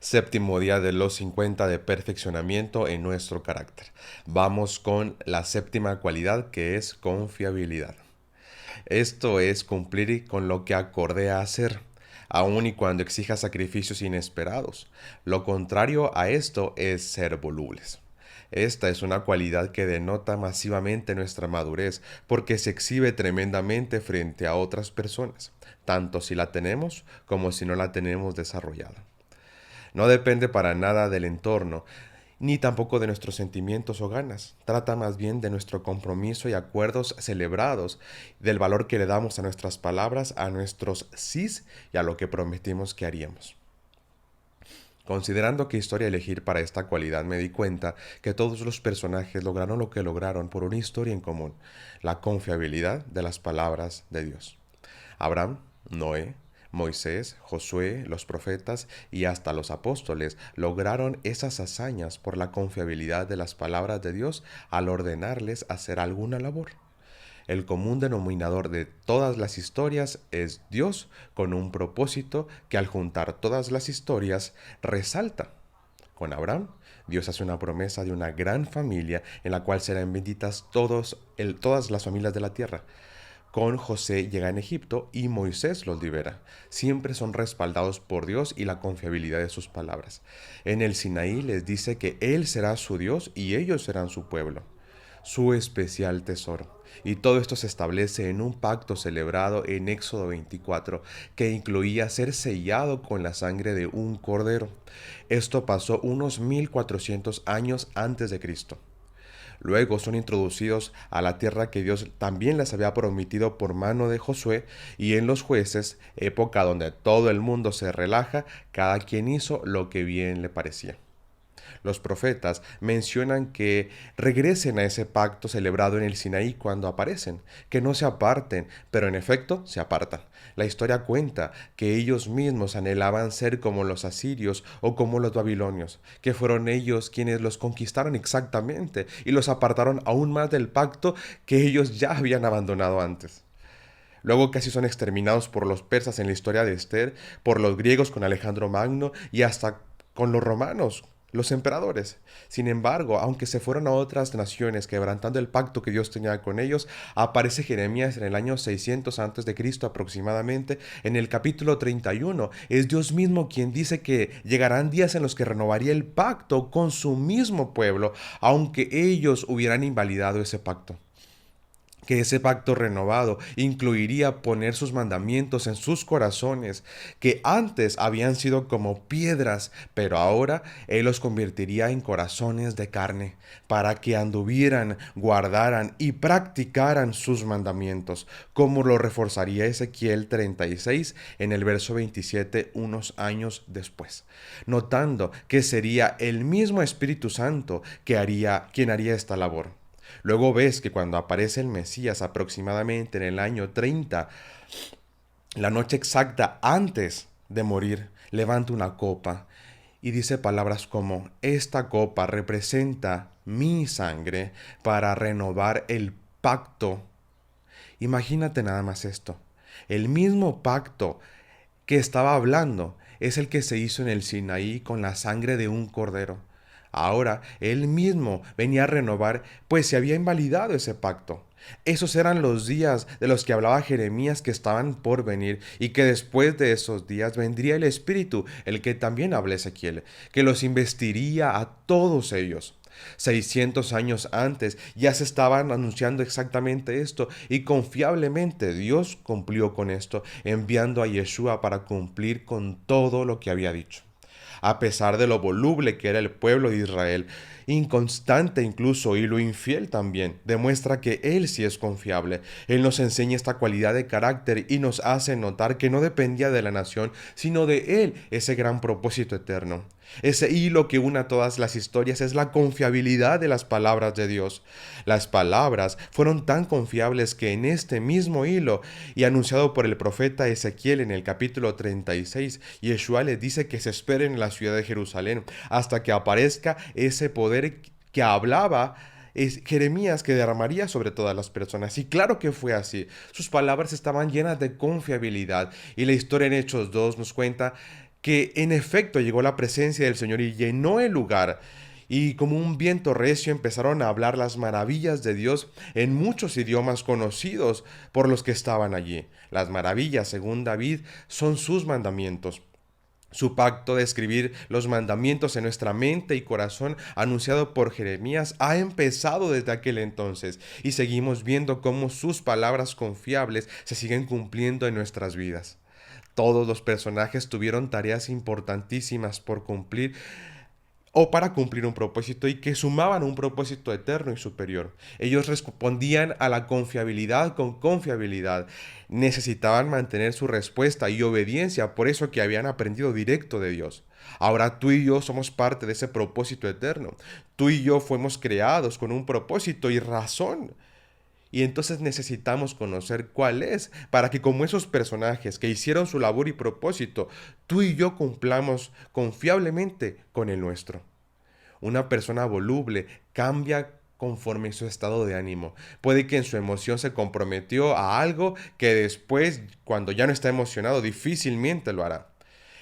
Séptimo día de los 50 de perfeccionamiento en nuestro carácter. Vamos con la séptima cualidad, que es confiabilidad. Esto es cumplir con lo que acordé a hacer, aun y cuando exija sacrificios inesperados. Lo contrario a esto es ser volubles. Esta es una cualidad que denota masivamente nuestra madurez, porque se exhibe tremendamente frente a otras personas, tanto si la tenemos como si no la tenemos desarrollada. No depende para nada del entorno, ni tampoco de nuestros sentimientos o ganas. Trata más bien de nuestro compromiso y acuerdos celebrados, del valor que le damos a nuestras palabras, a nuestros sís y a lo que prometimos que haríamos. Considerando qué historia elegir para esta cualidad, me di cuenta que todos los personajes lograron lo que lograron por una historia en común, la confiabilidad de las palabras de Dios. Abraham, Noé, Moisés, Josué, los profetas y hasta los apóstoles lograron esas hazañas por la confiabilidad de las palabras de Dios al ordenarles hacer alguna labor. El común denominador de todas las historias es Dios con un propósito que al juntar todas las historias resalta. Con Abraham, Dios hace una promesa de una gran familia en la cual serán benditas todas las familias de la tierra. Con José llega en Egipto y Moisés los libera. Siempre son respaldados por Dios y la confiabilidad de sus palabras. En el Sinaí les dice que Él será su Dios y ellos serán su pueblo, su especial tesoro. Y todo esto se establece en un pacto celebrado en Éxodo 24, que incluía ser sellado con la sangre de un cordero. Esto pasó unos 1400 años antes de Cristo. Luego son introducidos a la tierra que Dios también les había prometido por mano de Josué, y en los jueces, época donde todo el mundo se relaja, cada quien hizo lo que bien le parecía. Los profetas mencionan que regresen a ese pacto celebrado en el Sinaí cuando aparecen, que no se aparten, pero en efecto se apartan. La historia cuenta que ellos mismos anhelaban ser como los asirios o como los babilonios, que fueron ellos quienes los conquistaron exactamente y los apartaron aún más del pacto que ellos ya habían abandonado antes. Luego casi son exterminados por los persas en la historia de Esther, por los griegos con Alejandro Magno y hasta con los romanos, los emperadores. Sin embargo, aunque se fueron a otras naciones quebrantando el pacto que Dios tenía con ellos, aparece Jeremías en el año 600 a.C. aproximadamente, en el capítulo 31. Es Dios mismo quien dice que llegarán días en los que renovaría el pacto con su mismo pueblo, aunque ellos hubieran invalidado ese pacto, que ese pacto renovado incluiría poner sus mandamientos en sus corazones, que antes habían sido como piedras, pero ahora Él los convertiría en corazones de carne, para que anduvieran, guardaran y practicaran sus mandamientos, como lo reforzaría Ezequiel 36 en el verso 27 unos años después, notando que sería el mismo Espíritu Santo quien haría esta labor. Luego ves que cuando aparece el Mesías aproximadamente en el año 30, la noche exacta antes de morir, levanta una copa y dice palabras como: esta copa representa mi sangre para renovar el pacto. Imagínate nada más esto. El mismo pacto que estaba hablando es el que se hizo en el Sinaí con la sangre de un cordero. Ahora él mismo venía a renovar, pues se había invalidado ese pacto. Esos eran los días de los que hablaba Jeremías, que estaban por venir, y que después de esos días vendría el Espíritu, el que también habla Ezequiel, que los investiría a todos ellos. 600 años antes ya se estaban anunciando exactamente esto, y confiablemente Dios cumplió con esto, enviando a Yeshua para cumplir con todo lo que había dicho. A pesar de lo voluble que era el pueblo de Israel, inconstante incluso y lo infiel también, demuestra que Él sí es confiable. Él nos enseña esta cualidad de carácter y nos hace notar que no dependía de la nación, sino de Él, ese gran propósito eterno. Ese hilo que une a todas las historias es la confiabilidad de las palabras de Dios. Las palabras fueron tan confiables que en este mismo hilo, y anunciado por el profeta Ezequiel en el capítulo 36, Yeshua les dice que se esperen en la ciudad de Jerusalén hasta que aparezca ese poder que hablaba es Jeremías, que derramaría sobre todas las personas. Y claro que fue así. Sus palabras estaban llenas de confiabilidad. Y la historia en Hechos 2 nos cuenta que en efecto llegó la presencia del Señor y llenó el lugar. Y como un viento recio empezaron a hablar las maravillas de Dios en muchos idiomas conocidos por los que estaban allí. Las maravillas, según David, son sus mandamientos. Su pacto de escribir los mandamientos en nuestra mente y corazón, anunciado por Jeremías, ha empezado desde aquel entonces y seguimos viendo cómo sus palabras confiables se siguen cumpliendo en nuestras vidas. Todos los personajes tuvieron tareas importantísimas por cumplir o para cumplir un propósito y que sumaban un propósito eterno y superior. Ellos respondían a la confiabilidad con confiabilidad. Necesitaban mantener su respuesta y obediencia, por eso que habían aprendido directo de Dios. Ahora tú y yo somos parte de ese propósito eterno. Tú y yo fuimos creados con un propósito y razón. Y entonces necesitamos conocer cuál es, para que como esos personajes que hicieron su labor y propósito, tú y yo cumplamos confiablemente con el nuestro. Una persona voluble cambia conforme su estado de ánimo. Puede que en su emoción se comprometió a algo que después, cuando ya no está emocionado, difícilmente lo hará.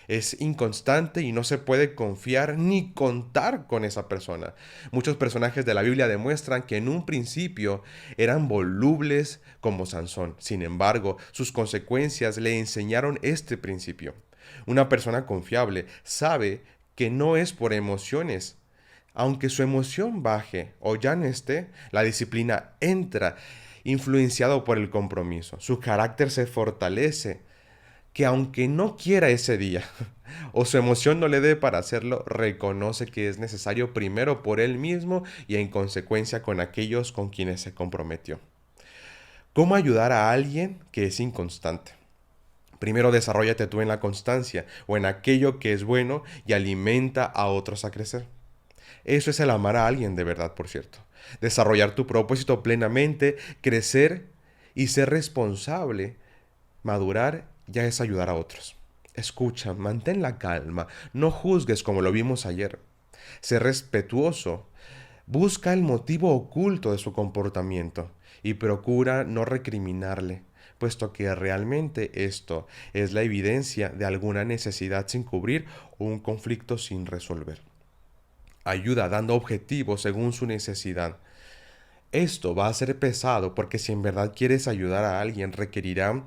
Es inconstante y no se puede confiar ni contar con esa persona. Muchos personajes de la Biblia demuestran que en un principio eran volubles como Sansón. Sin embargo, sus consecuencias le enseñaron este principio. Una persona confiable sabe que no es por emociones. Aunque su emoción baje o ya no esté, la disciplina entra influenciado por el compromiso. Su carácter se fortalece que aunque no quiera ese día o su emoción no le dé para hacerlo, reconoce que es necesario primero por él mismo y en consecuencia con aquellos con quienes se comprometió. ¿Cómo ayudar a alguien que es inconstante? Primero desarróllate tú en la constancia o en aquello que es bueno y alimenta a otros a crecer. Eso es el amar a alguien de verdad, por cierto. Desarrollar tu propósito plenamente, crecer y ser responsable, madurar ya es ayudar a otros. Escucha, mantén la calma, no juzgues como lo vimos ayer. Sé respetuoso, busca el motivo oculto de su comportamiento y procura no recriminarle, puesto que realmente esto es la evidencia de alguna necesidad sin cubrir o un conflicto sin resolver. Ayuda dando objetivos según su necesidad. Esto va a ser pesado porque si en verdad quieres ayudar a alguien requerirá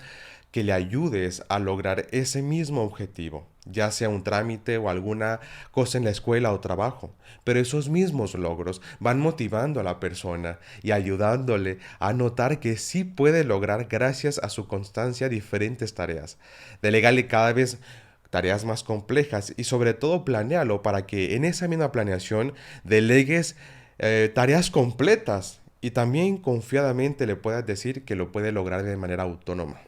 que le ayudes a lograr ese mismo objetivo, ya sea un trámite o alguna cosa en la escuela o trabajo. Pero esos mismos logros van motivando a la persona y ayudándole a notar que sí puede lograr gracias a su constancia diferentes tareas. Delegale cada vez tareas más complejas y sobre todo planéalo para que en esa misma planeación delegues tareas completas y también confiadamente le puedas decir que lo puede lograr de manera autónoma.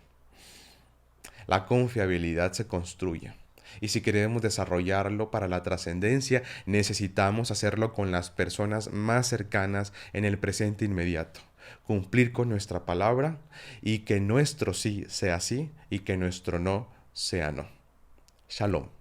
La confiabilidad se construye. Y si queremos desarrollarlo para la trascendencia, necesitamos hacerlo con las personas más cercanas en el presente inmediato. Cumplir con nuestra palabra y que nuestro sí sea sí y que nuestro no sea no. Shalom.